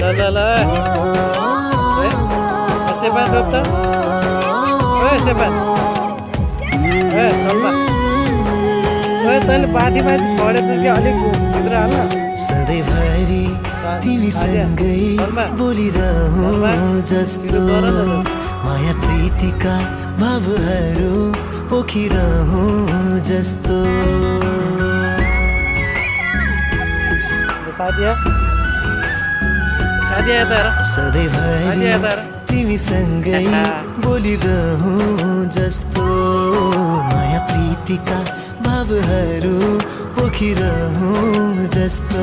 ल ल सेपान रोप त सेपान सल्मा तैँले माथि छोडेछ कि अलिक भित्र हाल्न सधैँभरि तिमीसँगै बोलिरहँ जस्तो माया प्रीतिका भावहरू पोखिरहँ जस्तो सधैँभरि तिमीसँगै बोलिरहँ जस्तो माया प्रीतिका भावहरू पोखिरहँ जस्तो